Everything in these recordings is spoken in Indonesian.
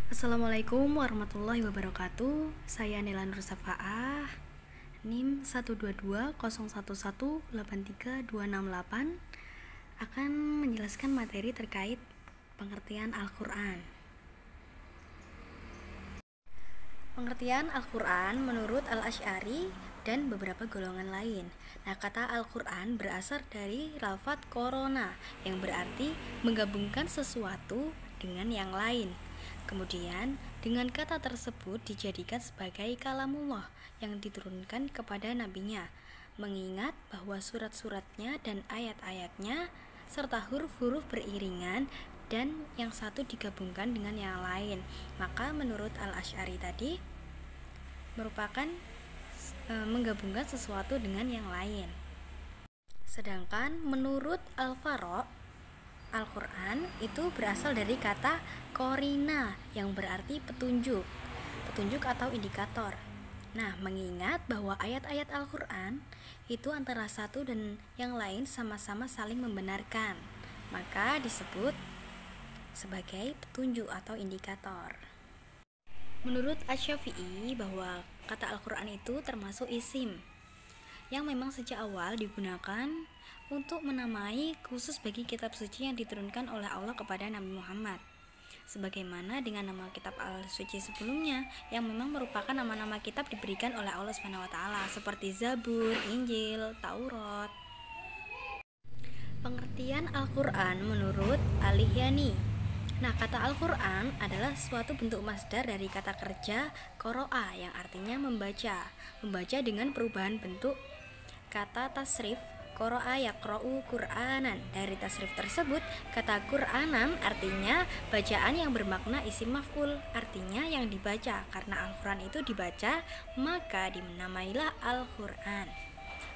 Assalamualaikum warahmatullahi wabarakatuh. Saya Nela Nur Safaah, NIM 12201183268, akan menjelaskan materi terkait pengertian Al-Quran. Pengertian Al-Quran menurut Al-Asy'ari dan beberapa golongan lain. Nah, kata Al-Quran berasal dari lafadz korona yang berarti menggabungkan sesuatu dengan yang lain. Kemudian, dengan kata tersebut dijadikan sebagai kalamullah yang diturunkan kepada nabinya, mengingat bahwa surat-suratnya dan ayat-ayatnya serta huruf-huruf beriringan dan yang satu digabungkan dengan yang lain. Maka menurut Al-Asy'ari tadi merupakan menggabungkan sesuatu dengan yang lain. Sedangkan menurut Al-Faro, Al-Quran itu berasal dari kata korina yang berarti petunjuk atau indikator. Nah, mengingat bahwa ayat-ayat Al-Quran itu antara satu dan yang lain sama-sama saling membenarkan, maka disebut sebagai petunjuk atau indikator. Menurut Asy-Syafi'i bahwa kata Al-Quran itu termasuk isim yang memang sejak awal digunakan untuk menamai khusus bagi kitab suci yang diturunkan oleh Allah kepada Nabi Muhammad, sebagaimana dengan nama kitab al-suci sebelumnya yang memang merupakan nama-nama kitab diberikan oleh Allah SWT, seperti Zabur, Injil, Taurat. Pengertian Al-Quran menurut Al-Lihyani. Nah, kata Al-Quran adalah suatu bentuk masdar dari kata kerja qoro'a yang artinya membaca dengan perubahan bentuk kata tasrif qoro'a yaqra'u Qur'anan. Dari tasrif tersebut, kata Qur'anan artinya bacaan yang bermakna isim maf'ul, artinya yang dibaca. Karena Al-Quran itu dibaca, maka dinamailah Al-Quran.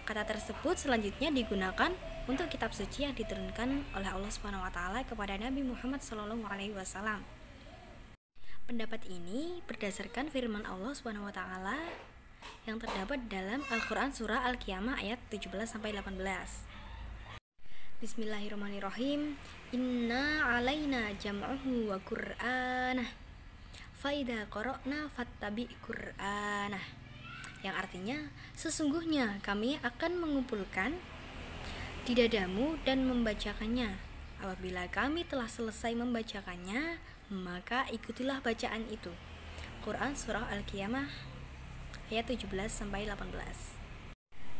Kata tersebut selanjutnya digunakan untuk kitab suci yang diturunkan oleh Allah SWT kepada Nabi Muhammad SAW. Pendapat ini berdasarkan firman Allah SWT yang terdapat dalam Al-Quran surah Al-Qiyamah ayat 17-18. Bismillahirrahmanirrahim. Inna alaina jam'uhu wa qur'anah faida qara'na fattabi qur'anah, yang artinya sesungguhnya kami akan mengumpulkan di dadamu dan membacakannya. Apabila kami telah selesai membacakannya, maka ikutilah bacaan itu. Quran surah Al-Qiyamah ayat 17-18.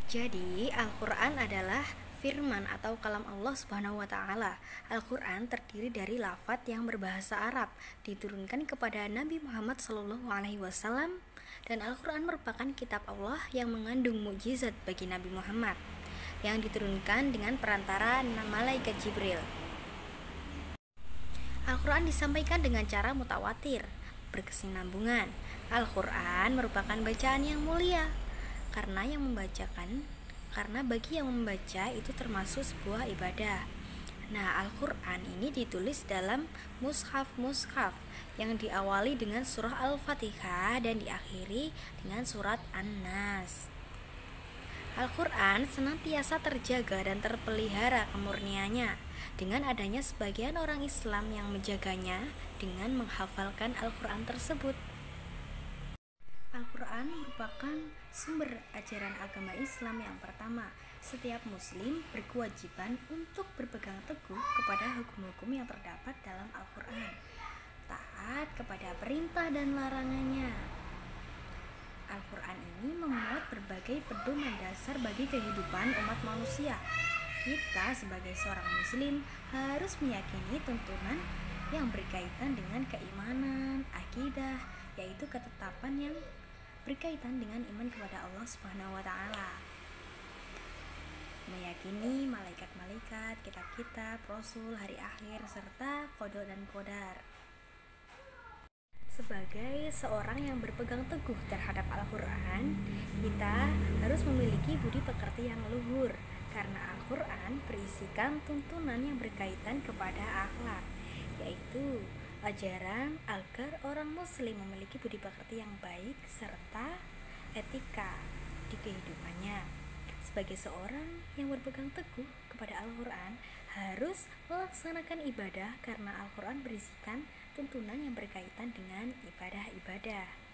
Jadi, Al-Quran adalah firman atau kalam Allah Subhanahu wa taala. Al-Quran terdiri dari lafadz yang berbahasa Arab, diturunkan kepada Nabi Muhammad SAW, dan Al-Quran merupakan kitab Allah yang mengandung mukjizat bagi Nabi Muhammad yang diturunkan dengan perantara malaikat Jibril. Al-Quran disampaikan dengan cara mutawatir, berkesinambungan. Al-Quran merupakan bacaan yang mulia karena bagi yang membaca itu termasuk sebuah ibadah. Nah, Al-Quran ini ditulis dalam mushaf yang diawali dengan surah Al-Fatihah dan diakhiri dengan surat An-Nas. Al-Quran senantiasa terjaga dan terpelihara kemurniannya dengan adanya sebagian orang Islam yang menjaganya dengan menghafalkan Al-Quran tersebut. Al-Quran merupakan sumber ajaran agama Islam yang pertama. Setiap muslim berkewajiban untuk berpegang teguh kepada hukum-hukum yang terdapat dalam Al-Quran, taat kepada perintah dan larangannya. Al-Quran ini memuat berbagai pedoman dasar bagi kehidupan umat manusia. Kita sebagai seorang muslim harus meyakini tuntunan yang berkaitan dengan keimanan, akidah, yaitu ketetapan yang berkaitan dengan iman kepada Allah Subhanahu wa taala. Meyakini malaikat-malaikat, kitab-kitab, rasul, hari akhir, serta qada dan qadar. Sebagai seorang yang berpegang teguh terhadap Al-Quran, kita harus memiliki budi pekerti yang luhur, karena Al-Quran berisikan tuntunan yang berkaitan kepada akhlak, yaitu ajaran agar orang muslim memiliki budi pekerti yang baik serta etika di kehidupannya. Sebagai seorang yang berpegang teguh kepada Al-Quran, harus melaksanakan ibadah karena Al-Quran berisikan tuntunan yang berkaitan dengan ibadah-ibadah.